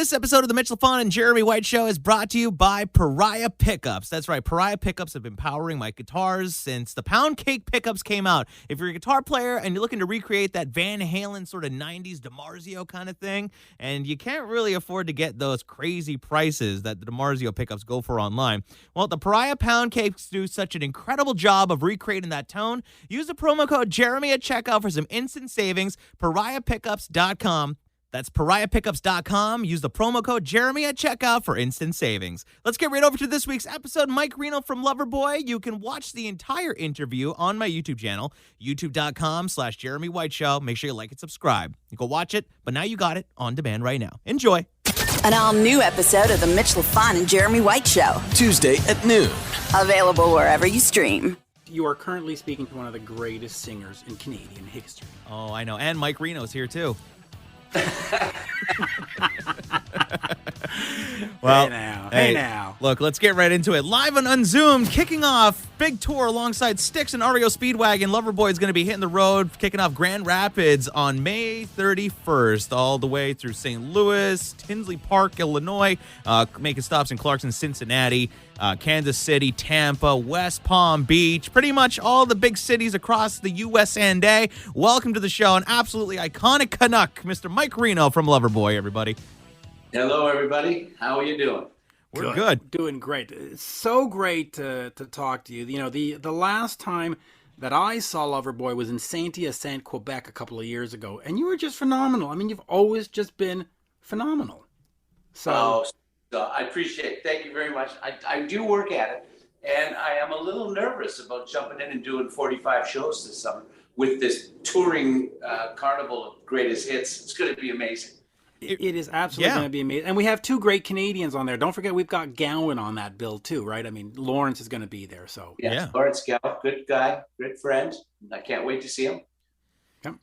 This episode of the Mitch, Lafon, and Jeremy White Show is brought to you by Pariah Pickups. That's right, Pariah Pickups have been powering my guitars since the Pound Cake pickups came out. If you're a guitar player and you're looking to recreate that Van Halen sort of 90s DiMarzio kind of thing, and you can't really afford to get those crazy prices that the DiMarzio pickups go for online, well, the Pariah Pound Cakes do such an incredible job of recreating that tone. Use the promo code Jeremy at checkout for some instant savings. PariahPickups.com. That's PariahPickups.com. Use the promo code Jeremy at checkout for instant savings. Let's get right over to this week's episode. Mike Reno from Loverboy. You can watch the entire interview on my YouTube channel, youtube.com/Jeremy White Show. Make sure you like and subscribe. You go watch it, but now you got it on demand right now. Enjoy. An all-new episode of the Mitch, Lafon, and Jeremy White Show. Tuesday at noon. Available wherever you stream. You are currently speaking to one of the greatest singers in Canadian history. Oh, I know. And Mike Reno's here, too. Well, Hey now. Look, let's get right into it. Live and Unzoomed, kicking off big tour alongside Styx and REO Speedwagon. Loverboy is going to be hitting the road, kicking off Grand Rapids on May 31st, all the way through St. Louis, Tinsley Park, Illinois, making stops in Clarkson, Cincinnati, Kansas City, Tampa, West Palm Beach, pretty much all the big cities across the U.S. and A. Welcome to the show, an absolutely iconic Canuck, Mr. Mike Reno from Loverboy, everybody. Hello, everybody. How are you doing? We're good. Doing great. It's so great to talk to you. You know, the last time that I saw Loverboy was in Saint-Hyacinthe, Quebec a couple of years ago, and you were just phenomenal. I mean, you've always just been phenomenal. So I appreciate it. Thank you very much. I do work at it, and I am a little nervous about jumping in and doing 45 shows this summer with this touring carnival of greatest hits. It's going to be amazing. It is absolutely going to be amazing. And we have two great Canadians on there. Don't forget, we've got Gowan on that bill too, right? I mean, Lawrence is going to be there. So yeah. Lawrence Gowan, good guy, good friend. I can't wait to see him. Yep.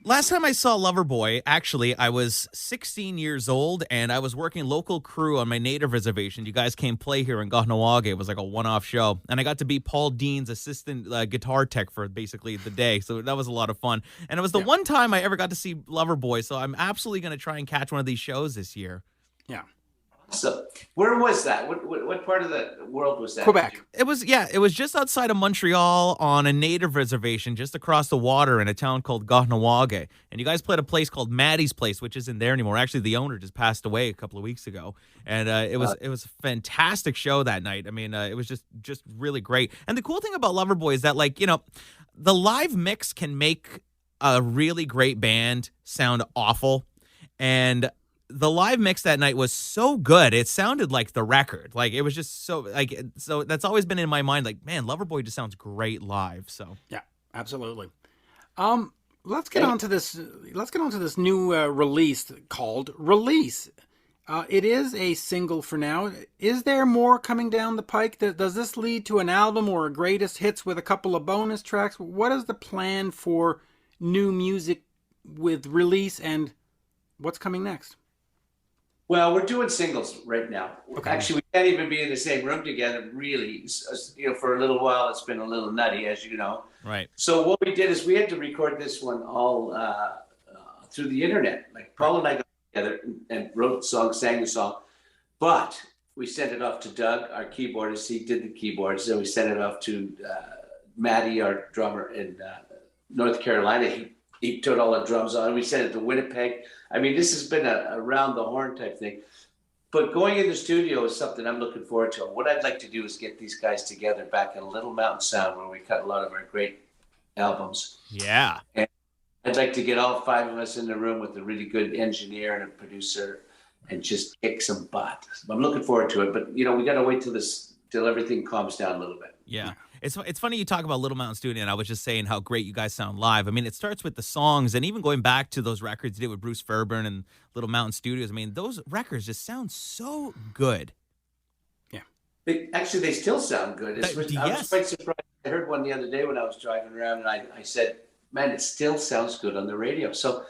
Last time I saw Loverboy, actually, I was 16 years old, and I was working local crew on my native reservation. You guys came play here in Kahnawake. It was like a one-off show, and I got to be Paul Dean's assistant guitar tech for basically the day, so that was a lot of fun. And it was the one time I ever got to see Loverboy, so I'm absolutely going to try and catch one of these shows this year. Yeah. So where was that? What part of the world was that? Quebec. It was just outside of Montreal on a native reservation just across the water in a town called Kahnawake. And you guys played a place called Maddie's Place, which isn't there anymore. Actually, the owner just passed away a couple of weeks ago. And it was a fantastic show that night. I mean, it was just really great. And the cool thing about Loverboy is that, like, you know, the live mix can make a really great band sound awful. And the live mix that night was so good. It sounded like the record. Like, it was just so that's always been in my mind. Like, man, Loverboy just sounds great live. So yeah, absolutely. Let's get on to this new release called Release. It is a single for now. Is there more coming down the pike? Does this lead to an album or a greatest hits with a couple of bonus tracks? What is the plan for new music with Release, and what's coming next? Well, we're doing singles right now. Okay. Actually, we can't even be in the same room together, really. You know, for a little while, it's been a little nutty, as you know. right. So what we did is we had to record this one all through the internet. Like, Paul and I got together and wrote the song, sang the song. But we sent it off to Doug, our keyboardist. He did the keyboards. Then we sent it off to Maddie, our drummer in North Carolina. He put all the drums on. We sent it to Winnipeg. I mean, this has been a round the horn type thing. But going in the studio is something I'm looking forward to. What I'd like to do is get these guys together back in Little Mountain Sound, where we cut a lot of our great albums. Yeah. And I'd like to get all five of us in the room with a really good engineer and a producer and just kick some butt. I'm looking forward to it. But, you know, we got to wait till everything calms down a little bit. Yeah. It's funny you talk about Little Mountain Studio, and I was just saying how great you guys sound live. I mean, it starts with the songs, and even going back to those records you did with Bruce Fairbairn and Little Mountain Studios, I mean, those records just sound so good. Yeah. They still sound good. I was quite surprised. I heard one the other day when I was driving around, and I said, man, it still sounds good on the radio. So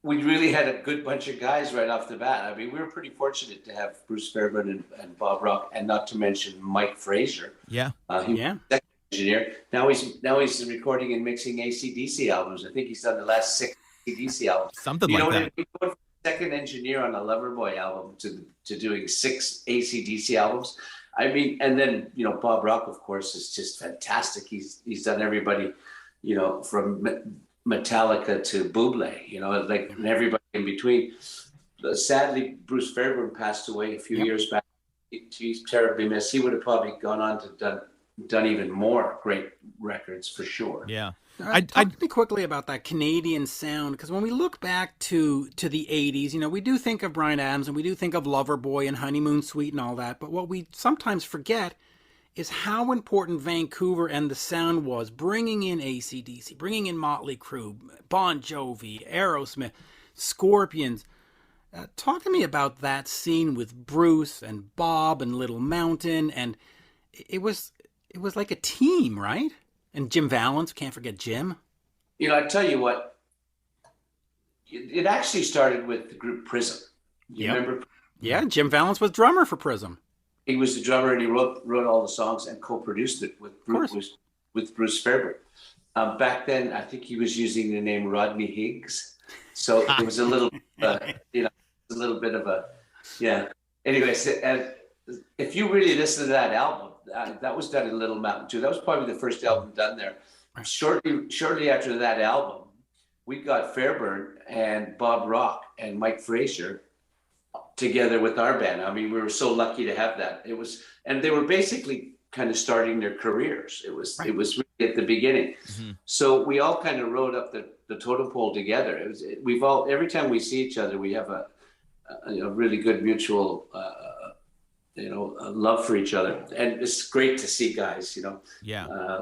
we really had a good bunch of guys right off the bat. I mean, we were pretty fortunate to have Bruce Fairbairn and Bob Rock, and not to mention Mike Frazier. Yeah. He was the second engineer. Now he's recording and mixing AC/DC albums. I think he's done the last 6 AC/DC albums. Something like that. second engineer on a Loverboy album to doing 6 AC/DC albums. I mean, and then, you know, Bob Rock, of course, is just fantastic. He's done everybody, you know, from Metallica to Bublé, you know, like, and everybody in between. Sadly, Bruce Fairbairn passed away a few years back. He's terribly missed. He would have probably gone on to done even more great records for sure. Yeah. Talk to me quickly about that Canadian sound, because when we look back to the 80s, you know, we do think of Bryan Adams and we do think of Loverboy and Honeymoon Suite and all that, but what we sometimes forget is how important Vancouver and the sound was, bringing in AC/DC, bringing in Motley Crue, Bon Jovi, Aerosmith, Scorpions. Talk to me about that scene with Bruce and Bob and Little Mountain, and it was like a team, right? And Jim Valance, can't forget Jim. You know, I tell you what, it actually started with the group Prism. You remember? Yeah, Jim Valance was drummer for Prism. He was the drummer, and he wrote all the songs and co-produced it with Bruce Fairbairn. Back then, I think he was using the name Rodney Higgs, so it was a little, you know, a little bit of a, yeah. Anyways, and if you really listen to that album, that was done in Little Mountain too. That was probably the first album done there. Shortly after that album, we got Fairbairn and Bob Rock and Mike Frazier together with our band. I mean, we were so lucky to have that. It was, and they were basically kind of starting their careers. It was really at the beginning. Mm-hmm. So we all kind of rode up the totem pole together. Every time we see each other, we have a really good mutual love for each other, and it's great to see guys, you know. Yeah.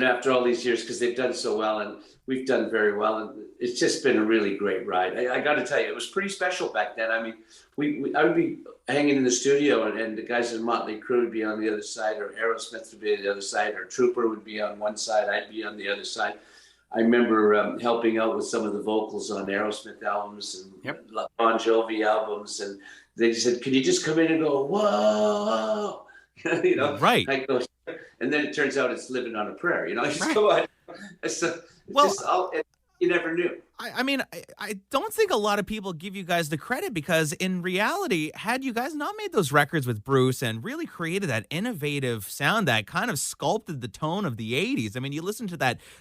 After all these years, because they've done so well, and we've done very well, and it's just been a really great ride. I got to tell you, it was pretty special back then. I mean, I would be hanging in the studio, and the guys in Motley Crue would be on the other side, or Aerosmith would be on the other side, or Trooper would be on one side, I'd be on the other side. I remember helping out with some of the vocals on Aerosmith albums and Bon Jovi albums, and they just said, "Can you just come in and go, whoa?" You know, right? I go, and then it turns out it's living on a prayer. You know, just go on. You never knew. I mean, I don't think a lot of people give you guys the credit, because in reality, had you guys not made those records with Bruce and really created that innovative sound that kind of sculpted the tone of the 80s, I mean, you listen to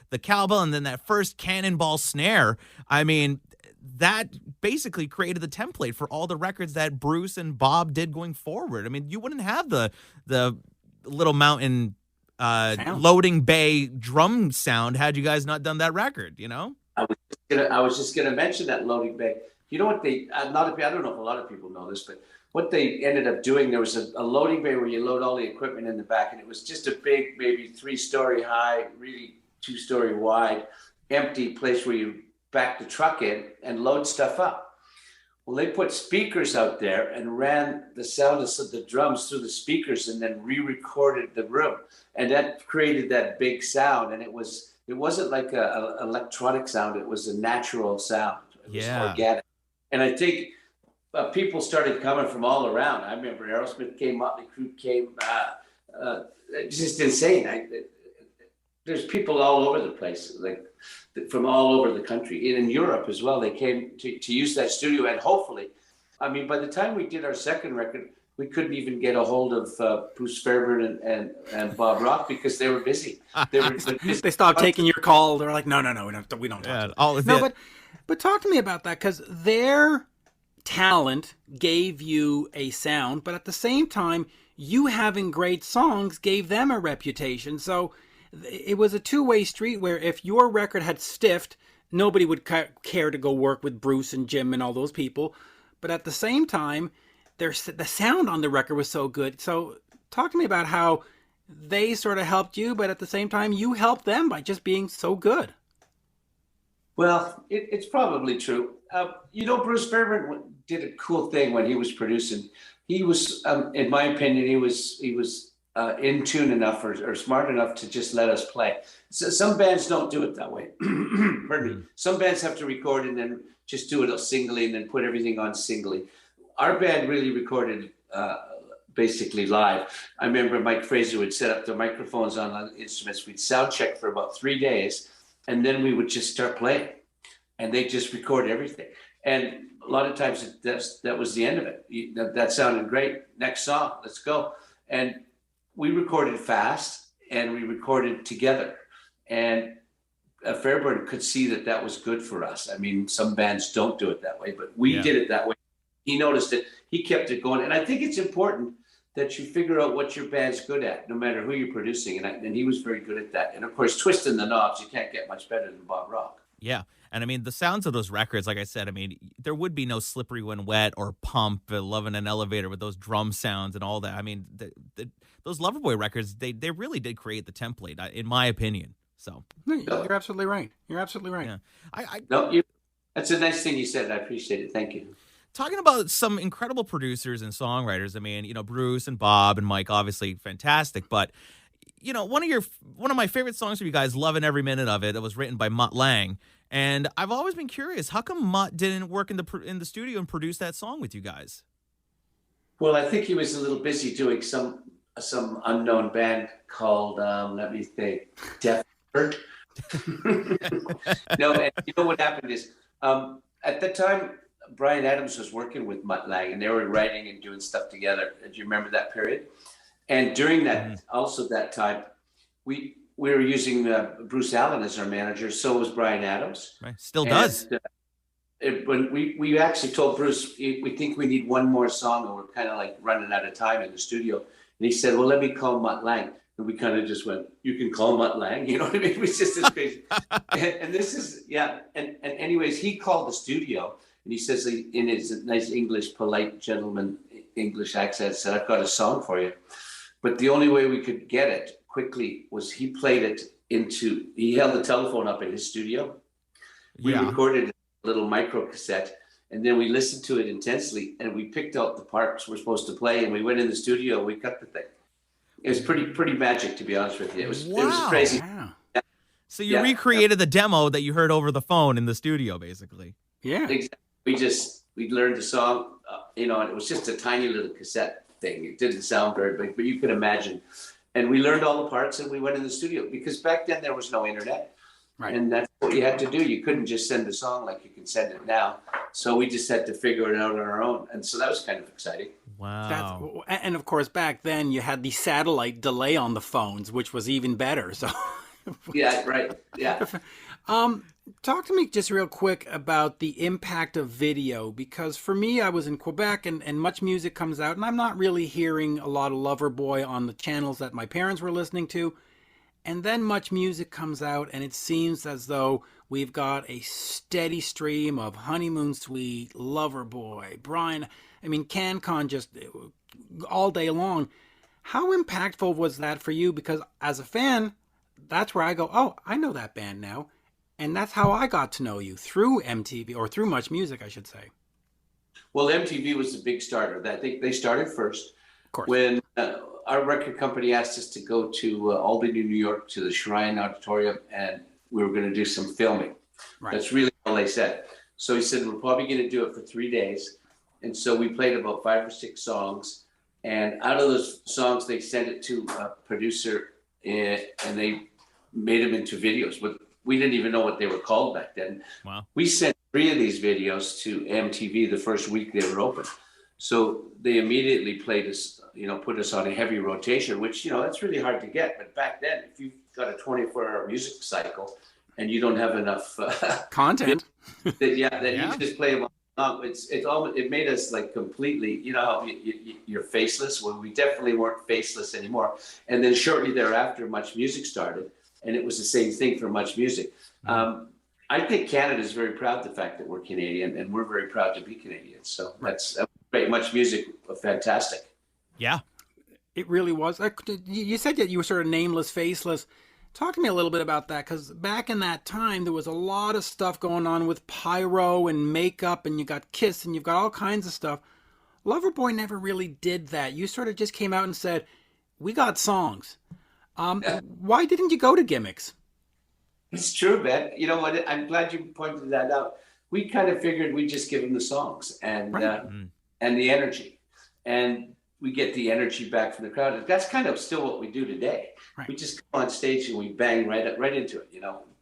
the cowbell and then that first cannonball snare, I mean, that basically created the template for all the records that Bruce and Bob did going forward. I mean, you wouldn't have the Little Mountain loading bay drum sound had you guys not done that record, you know? I was just gonna mention that loading bay. You know what I don't know if a lot of people know this, but what they ended up doing, there was a loading bay where you load all the equipment in the back, and it was just a big, maybe 3-story high, really 2-story wide, empty place where you back the truck in and load stuff up. Well, they put speakers out there and ran the sound of the drums through the speakers, and then re-recorded the room, and that created that big sound. And it wasn't like a electronic sound; it was a natural sound. It was organic. And I think people started coming from all around. I remember Aerosmith came, Motley Crue came. It's just insane. There's people all over the place, like from all over the country, and in Europe as well. They came to use that studio, and hopefully, I mean, by the time we did our second record, we couldn't even get a hold of Bruce Fairbairn and Bob Rock, because they were busy. They stopped taking your call. They're like, no, we don't talk to them. But talk to me about that, because their talent gave you a sound, but at the same time, you having great songs gave them a reputation. So it was a two-way street, where if your record had stiffed, nobody would care to go work with Bruce and Jim and all those people. But at the same time, the sound on the record was so good. So talk to me about how they sort of helped you, but at the same time, you helped them by just being so good. Well, it's probably true. Bruce Fairbairn did a cool thing when he was producing. He was, in my opinion, he was in tune enough or smart enough to just let us play. So some bands don't do it that way. Pardon me. Some bands have to record and then just do it singly and then put everything on singly. Our band really recorded basically live. I remember Mike Fraser would set up the microphones on the instruments. We'd sound check for about 3 days, and then we would just start playing, and they'd just record everything. And a lot of times that was the end of it. That sounded great. Next song, let's go. And we recorded fast and we recorded together. And Fairburn could see that was good for us. I mean, some bands don't do it that way, but we did it that way. He noticed it. He kept it going. And I think it's important that you figure out what your band's good at, no matter who you're producing. And he was very good at that. And of course, twisting the knobs, you can't get much better than Bob Rock. Yeah. And I mean, the sounds of those records, like I said, I mean, there would be no Slippery When Wet or Pump, Love in an Elevator with those drum sounds and all that. I mean, those Loverboy records, they really did create the template, in my opinion. So you're absolutely right. You're absolutely right. Yeah. That's a nice thing you said. I appreciate it. Thank you. Talking about some incredible producers and songwriters, I mean, Bruce and Bob and Mike, obviously fantastic, but one of my favorite songs from you guys, Loving Every Minute of It. It was written by Mutt Lange, and I've always been curious, how come Mutt didn't work in the studio and produce that song with you guys? Well, I think he was a little busy doing some unknown band called let me think, Def Leppard. No, and you know what happened is at the time Bryan Adams was working with Mutt Lange, and they were writing and doing stuff together. Do you remember that period? And during that, also that time, we were using Bruce Allen as our manager. So was Bryan Adams. Right. Still does. When we actually told Bruce, we think we need one more song, and we're kind of like running out of time in the studio. And he said, well, let me call Mutt Lange. And we kind of just went, you can call Mutt Lange. You know what I mean? It was just this crazy. and this is, And anyways, he called the studio, and he says in his nice English, polite gentleman English accent, said, I've got a song for you. But the only way we could get it quickly was he held the telephone up in his studio. We recorded a little micro cassette, and then we listened to it intensely, and we picked out the parts we're supposed to play, and we went in the studio, we cut the thing. It was pretty magic, to be honest with you. It was crazy. Wow. So you recreated the demo that you heard over the phone in the studio, basically. Yeah. Exactly. We learned the song, and it was just a tiny little cassette thing. It didn't sound very big, but you could imagine. And we learned all the parts, and we went in the studio, because back then there was no internet. Right. And that's what you had to do. You couldn't just send a song like you can send it now. So we just had to figure it out on our own. And so that was kind of exciting. Wow. And of course, back then you had the satellite delay on the phones, which was even better. So yeah, right. Yeah. Talk to me just real quick about the impact of video, because for me, I was in Quebec and Much Music comes out, and I'm not really hearing a lot of Loverboy on the channels that my parents were listening to. And then Much Music comes out, and it seems as though we've got a steady stream of Honeymoon Suite, Loverboy, Brian. I mean, CanCon just all day long. How impactful was that for you? Because as a fan, that's where I go, oh, I know that band now. And that's how I got to know you, through MTV, or through Much Music, I should say. Well, MTV was the big starter. I think they started first. Of course. When our record company asked us to go to Albany, New York, to the Shrine Auditorium, and we were going to do some filming. Right. That's really all they said. So he said, we're probably going to do it for 3 days. And so we played about 5 or 6 songs. And out of those songs, they sent it to a producer, and they made them into videos. But we didn't even know what they were called back then. Wow. We sent 3 of these videos to MTV the first week they were open. So they immediately played us, put us on a heavy rotation, which, that's really hard to get. But back then, if you've got a 24-hour music cycle and you don't have enough content, then you just play them. It made us like completely, you're faceless. Well, we definitely weren't faceless anymore. And then shortly thereafter, Much Music started, and it was the same thing for Much Music. I think Canada is very proud of the fact that we're Canadian, and we're very proud to be Canadian. So that's great. Much Music, fantastic. Yeah, it really was. You said that you were sort of nameless, faceless. Talk to me a little bit about that, because back in that time, there was a lot of stuff going on with pyro and makeup, and you got Kiss, and you've got all kinds of stuff. Loverboy never really did that. You sort of just came out and said, we got songs. Why didn't you go to gimmicks? It's true, man. You know what? I'm glad you pointed that out. We kind of figured we'd just give them the songs and the energy. And we get the energy back from the crowd. That's kind of still what we do today. Right. We just come on stage and we bang right into it,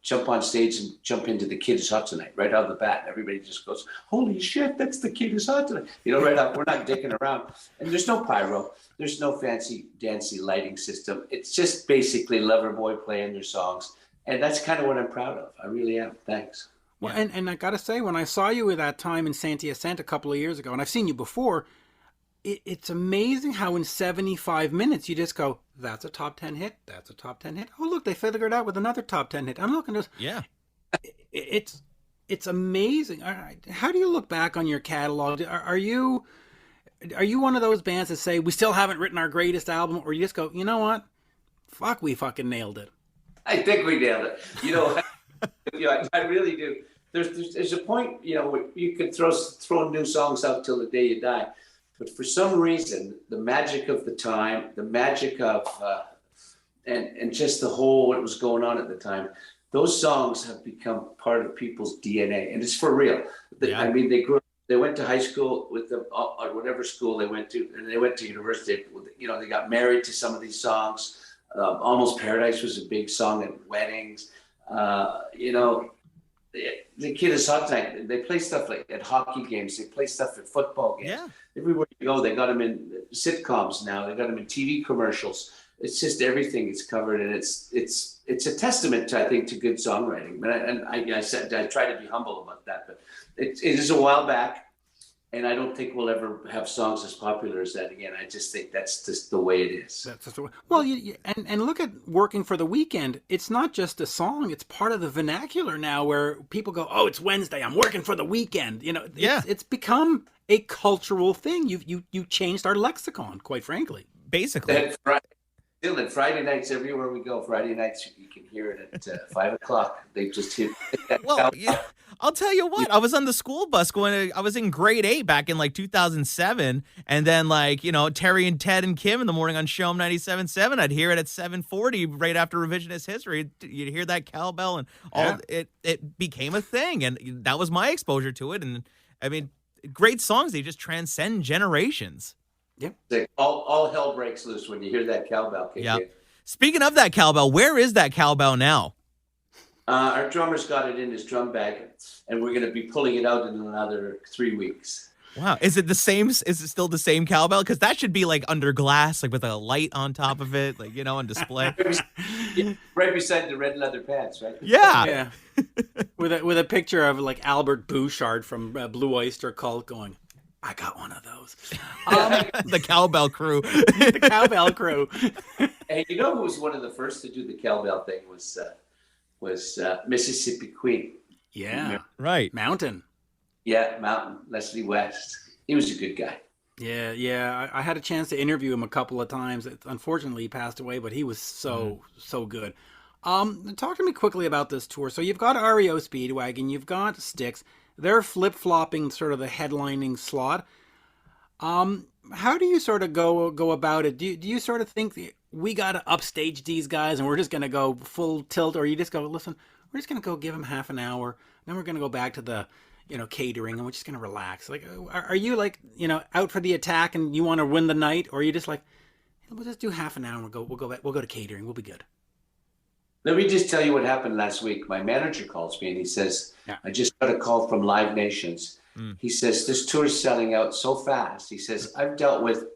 jump on stage and jump into The Kid Is Hot Tonight right out of the bat. Everybody just goes, holy shit, that's The Kid Is Hot Tonight. Right out. We're not dicking around. And there's no pyro. There's no fancy, dancy lighting system. It's just basically Loverboy playing their songs. And that's kind of what I'm proud of. I really am. Thanks. Well, and I got to say, when I saw you at that time in Santi Ascent a couple of years ago, and I've seen you before, it's amazing how in 75 minutes you just go, that's a top 10 hit, that's a top 10 hit. Oh, look, they figured it out with another top 10 hit. I'm looking at Yeah. It's amazing. All right. How do you look back on your catalog? Are you one of those bands that say, we still haven't written our greatest album, or you just go, you know what? Fuck, we fucking nailed it. I think we nailed it. I really do. There's a point, where you can throw new songs out till the day you die. But for some reason, the magic of the time, the magic of, and just the whole, what was going on at the time, those songs have become part of people's DNA. And it's for real. I mean, they went to high school with them, or whatever school they went to, and they went to university. They got married to some of these songs. Almost Paradise was a big song at weddings. The Kid Is Hot Tonight. They play stuff like at hockey games. They play stuff at football games. Yeah. Everywhere you go, they got them in sitcoms now. They got them in TV commercials. It's just everything is covered, and it's a testament, I think, to good songwriting. But I try to be humble about that. But it is a while back. And I don't think we'll ever have songs as popular as that again. I just think that's just the way it is. That's just the way. Well, and look at Working for the Weekend. It's not just a song; it's part of the vernacular now, where people go, "Oh, it's Wednesday. I'm working for the weekend." It's become a cultural thing. You changed our lexicon, quite frankly. Basically. And Friday nights, everywhere we go, Friday nights, you can hear it at 5 o'clock. They just hit that. Well, I'll tell you what, I was on the school bus I was in grade 8 back in 2007. And then Terry and Ted and Kim in the morning on Show 97.7, I'd hear it at 7:40 right after revisionist history. You'd hear that cowbell and all. Yeah. It became a thing. And that was my exposure to it. And I mean, great songs. They just transcend generations. Yep. All hell breaks loose when you hear that cowbell kick in. Speaking of that cowbell, where is that cowbell now? Our drummer's got it in his drum bag, and we're going to be pulling it out in another 3 weeks. Wow. Is it the same? Is it still the same cowbell? Because that should be under glass, with a light on top of it, on display. Right beside the red leather pants, right? Yeah. with a picture of Albert Bouchard from Blue Oyster Cult going, I got one of those. The Cowbell Crew. The Cowbell Crew. Hey, who was one of the first to do the cowbell thing was Mississippi Queen. Yeah. Right. Mountain. Yeah, Mountain. Leslie West. He was a good guy. Yeah. I had a chance to interview him a couple of times. Unfortunately, he passed away, but he was so good. Talk to me quickly about this tour. So you've got REO Speedwagon, you've got Styx. They're flip-flopping sort of the headlining slot. How do you sort of go about it? Do you sort of think we got to upstage these guys and we're just going to go full tilt, or you just go, listen, we're just going to go give them half an hour, then we're going to go back to the catering, and we're just going to relax? Are you out for the attack and you want to win the night, or are you just we'll just do half an hour and we'll go to catering, we'll be good? Let me just tell you what happened last week. My manager calls me and he says, I just got a call from Live Nations. He says, this tour is selling out so fast. He says, I've dealt with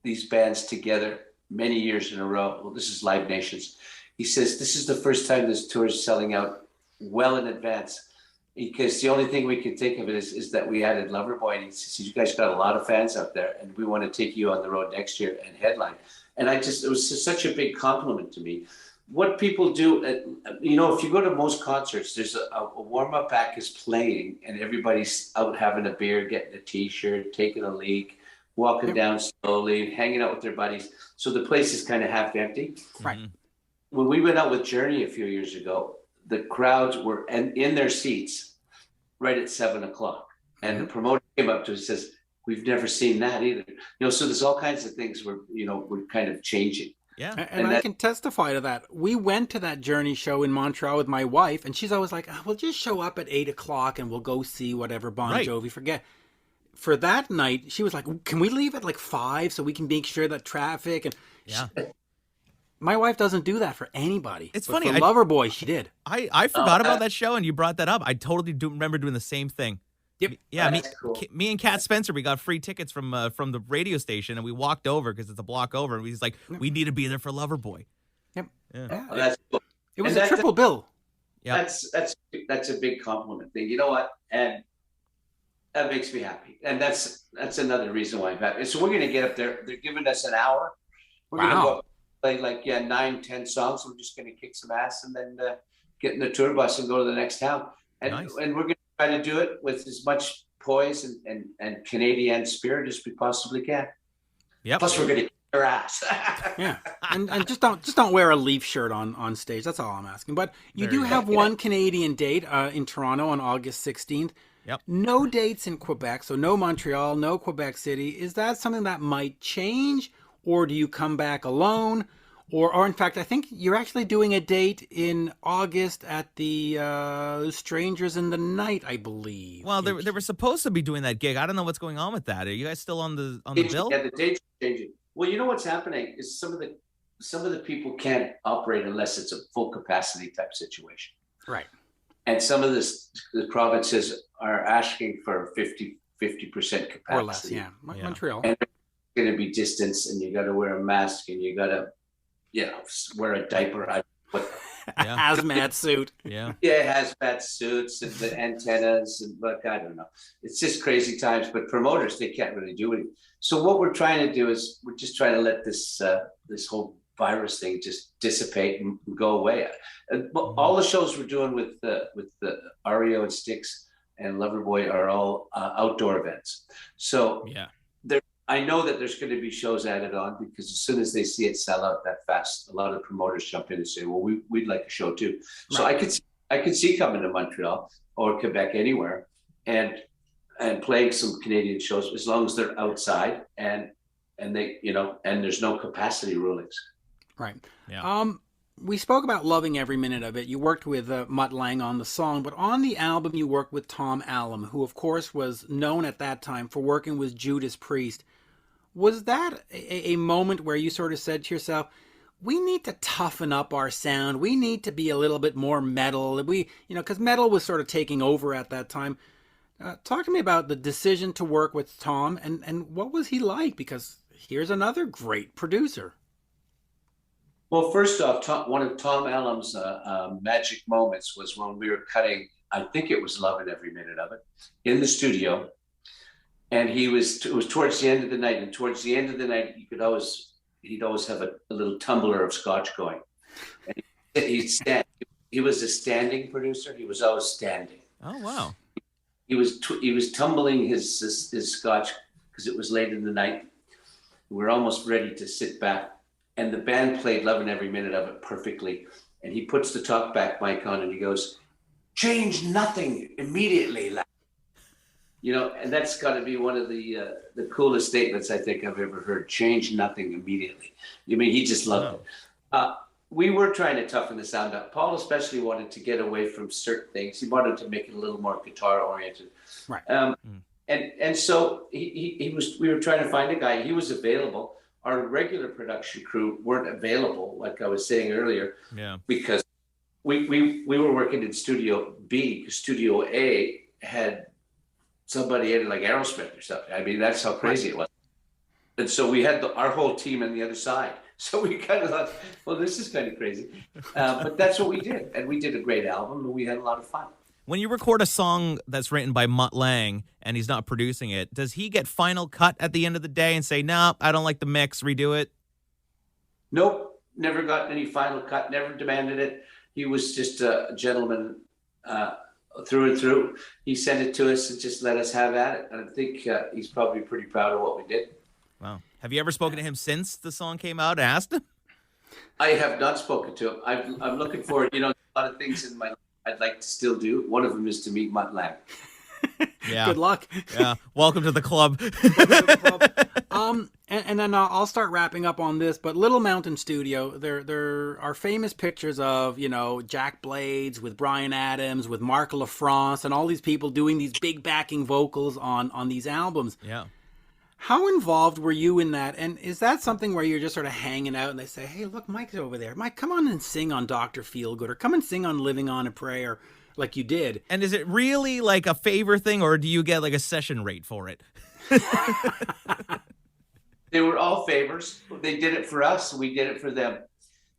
these bands together many years in a row. Well, this is Live Nations. He says, this is the first time this tour is selling out well in advance, because the only thing we could think of it is that we added Loverboy. And he says, you guys got a lot of fans out there, and we want to take you on the road next year and headline. And it was just such a big compliment to me. What people do, if you go to most concerts, there's a warm-up act is playing and everybody's out having a beer, getting a T-shirt, taking a leak, walking down slowly, hanging out with their buddies. So the place is kind of half empty. Right. When we went out with Journey a few years ago, the crowds were in their seats right at 7 o'clock. And the promoter came up to us and says, we've never seen that either. So there's all kinds of things we're kind of changing. Yeah. And I can testify to that. We went to that Journey show in Montreal with my wife, and she's always like, we'll just show up at 8 o'clock and we'll go see whatever Bon Jovi. Forget. for that night, she was like, "Can we leave at like 5 so we can make sure that traffic?" And Yeah. my wife doesn't do that for anybody. It's But funny, For I- Loverboy, she did. I forgot about that show, and you brought that up. I totally do remember doing the same thing. Yep. Yeah, That's cool. me and Kat Spencer, we got free tickets from the radio station, and we walked over because it's a block over, and he's like, we need to be there for Loverboy. Yep. Yeah. Yeah. Oh, that's cool. It was And a that- triple bill. Yeah. That's a big compliment thing. You know what? And that makes me happy. And that's another reason why I'm happy. So we're gonna get up there. They're giving us an hour. We're gonna Wow. go up, play like 9-10 songs. We're just gonna kick some ass and then get in the tour bus and go to the next town. And Nice. and we're gonna try to do it with as much poise and Canadian spirit as we possibly can. Yep. Plus we're gonna kick their ass. Yeah, and just don't wear a Leaf shirt on stage. That's all I'm asking. But you There do you go. have one Canadian date in Toronto on August 16th. Yep. No dates in Quebec, so no Montreal, no Quebec City. Is that something that might change, or do you come back alone? Or in fact, I think you're actually doing a date in August at the Strangers in the Night, I believe. Well, they were supposed to be doing that gig. I don't know what's going on with that. Are you guys still on the bill? Yeah, the dates are changing. Well, you know what's happening is some of the people can't operate unless it's a full capacity type situation. Right. And some of the provinces are asking for 50% capacity. Or less, yeah. Yeah. Montreal. And it's going to be distance, and you got to wear a mask, and you got to, wear a diaper. Yeah. Hazmat suit. Yeah. Yeah, hazmat suits and the antennas, and like, I don't know. It's just crazy times. But promoters, they can't really do anything. So what we're trying to do is we're just trying to let this whole virus thing just dissipate and go away. And all the shows we're doing with the REO and Styx and Loverboy are all outdoor events. So Yeah. I know that there's going to be shows added on because as soon as they see it sell out that fast, a lot of promoters jump in and say, "Well, we'd like a show too." So Right. I could see coming to Montreal or Quebec, anywhere, and playing some Canadian shows as long as they're outside and they and there's no capacity rulings. Right. Yeah. We spoke about loving every minute of it. You worked with Mutt Lange on the song, but on the album you worked with Tom Allom, who of course was known at that time for working with Judas Priest. Was that a moment where you sort of said to yourself, we need to toughen up our sound. We need to be a little bit more metal. Because metal was sort of taking over at that time. Talk to me about the decision to work with Tom and what was he like? Because here's another great producer. Well, first off, one of Tom Allom's magic moments was when we were cutting, I think it was Lovin' Every Minute of It, in the studio. And it was towards the end of the night. And towards the end of the night, he'd always have a little tumbler of scotch going. And he'd stand. He was a standing producer. He was always standing. Oh, wow. He was tumbling his scotch because it was late in the night. We were almost ready to sit back. And the band played Lovin' Every Minute of It perfectly. And he puts the talkback mic on and he goes, "Change nothing immediately, lad." And that's got to be one of the coolest statements I think I've ever heard. Change nothing immediately. He just loved it. We were trying to toughen the sound up. Paul especially wanted to get away from certain things. He wanted to make it a little more guitar oriented. Right. And so we were trying to find a guy. He was available. Our regular production crew weren't available, like I was saying earlier, because we were working in Studio B. Studio A had somebody in it like Aerosmith or something. That's how crazy it was. And so we had our whole team on the other side. So we kind of thought, well, this is kind of crazy. But that's what we did. And we did a great album and we had a lot of fun. When you record a song that's written by Mutt Lange and he's not producing it, does he get final cut at the end of the day and say, "No, I don't like the mix, redo it"? Nope, never got any final cut, never demanded it. He was just a gentleman through and through. He sent it to us and just let us have at it. And I think he's probably pretty proud of what we did. Wow. Have you ever spoken to him since the song came out and asked him? I have not spoken to him. I'm looking forward, a lot of things in my life I'd like to still do. One of them is to meet Mutt Lange. Yeah. Good luck. Yeah. Welcome to the club. And And then I'll start wrapping up on this, but Little Mountain Studio, there are famous pictures of, Jack Blades with Bryan Adams, with Mark LaFrance, and all these people doing these big backing vocals on these albums. Yeah. How involved were you in that? And is that something where you're just sort of hanging out and they say, hey, look, Mike's over there. Mike, come on and sing on Dr. Feelgood, or come and sing on Living on a Prayer like you did. And is it really like a favor thing, or do you get like a session rate for it? They were all favors. They did it for us. We did it for them.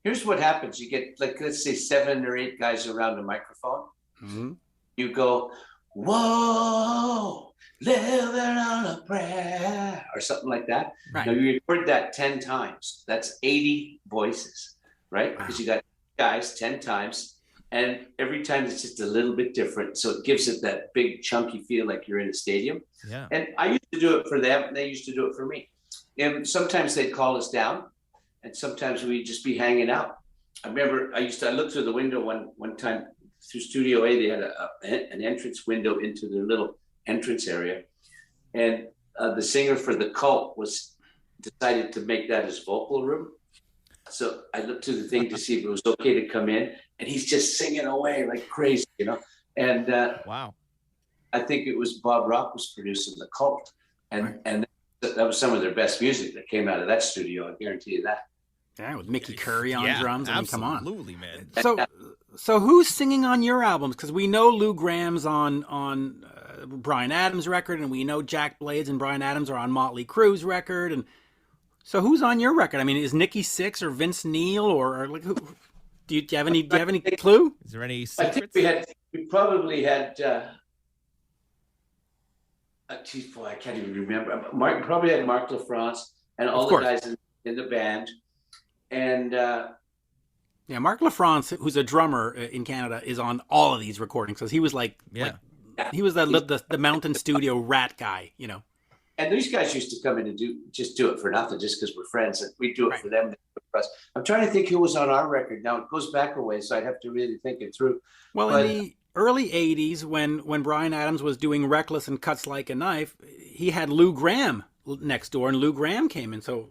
Here's what happens. You get, like, let's say 7 or 8 guys around a microphone. Mm-hmm. You go, whoa, living on a prayer, or something like that. Right. Now you record that 10 times. That's 80 voices, right? Because you got guys 10 times, and every time it's just a little bit different. So it gives it that big chunky feel like you're in a stadium. Yeah. And I used to do it for them, and they used to do it for me. And sometimes they'd call us down, and sometimes we'd just be hanging out. I remember I looked through the window one time through Studio A. They had an entrance window into their little entrance area, and the singer for The Cult decided to make that his vocal room. So I looked through the thing to see if it was okay to come in, and he's just singing away like crazy, And wow, I think it was Bob Rock was producing The Cult, and that was some of their best music that came out of that studio. I guarantee you that. Yeah, with Mickey Curry on drums. I mean, come on. Absolutely, man. So who's singing on your albums? Because we know Lou Graham's on Bryan Adams' record, and we know Jack Blades and Bryan Adams are on Motley Crue's record. And so who's on your record? I mean, is Nikki Sixx or Vince Neil or like who? Do you have any clue? Is there any secrets? secrets? I think we probably had. Geez, boy, I can't even remember. Probably had Mark LaFrance and all the guys in the band, and Mark LaFrance, who's a drummer in Canada, is on all of these recordings because he was he was the Mountain Studio rat guy, And these guys used to come in and do it for nothing, just because we're friends, and we do it for them. For us. I'm trying to think who was on our record. Now it goes back a ways, so I'd have to really think it through. Well, in the early 80s, when Bryan Adams was doing Reckless and Cuts Like a Knife, he had Lou Graham next door, and Lou Graham came in. So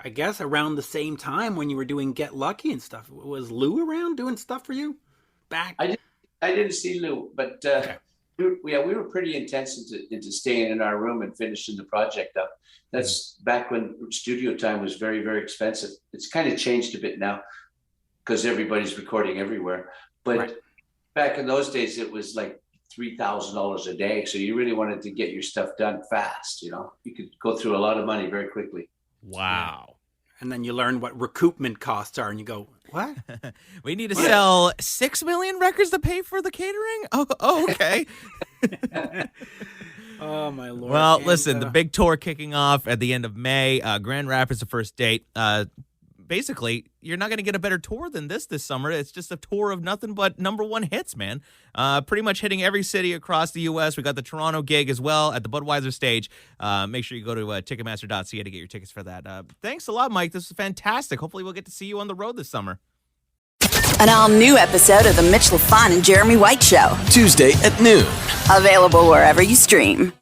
I guess around the same time when you were doing Get Lucky and stuff, was Lou around doing stuff for you back? I didn't see Lou, but we were pretty intense into staying in our room and finishing the project up. That's back when studio time was very, very expensive. It's kind of changed a bit now because everybody's recording everywhere. But back in those days, it was like $3,000 a day. So you really wanted to get your stuff done fast. You could go through a lot of money very quickly. Wow. And then you learn what recoupment costs are, and you go, what? We need to sell 6 million records to pay for the catering? Oh okay. Oh, my Lord. Well, listen, the big tour kicking off at the end of May. Grand Rapids, the first date. Basically, you're not going to get a better tour than this summer. It's just a tour of nothing but #1 hits, man. Pretty much hitting every city across the U.S. We got the Toronto gig as well at the Budweiser stage. Make sure you go to Ticketmaster.ca to get your tickets for that. Thanks a lot, Mike. This was fantastic. Hopefully we'll get to see you on the road this summer. An all-new episode of The Mitch Lafon and Jeremy White Show. Tuesday at noon. Available wherever you stream.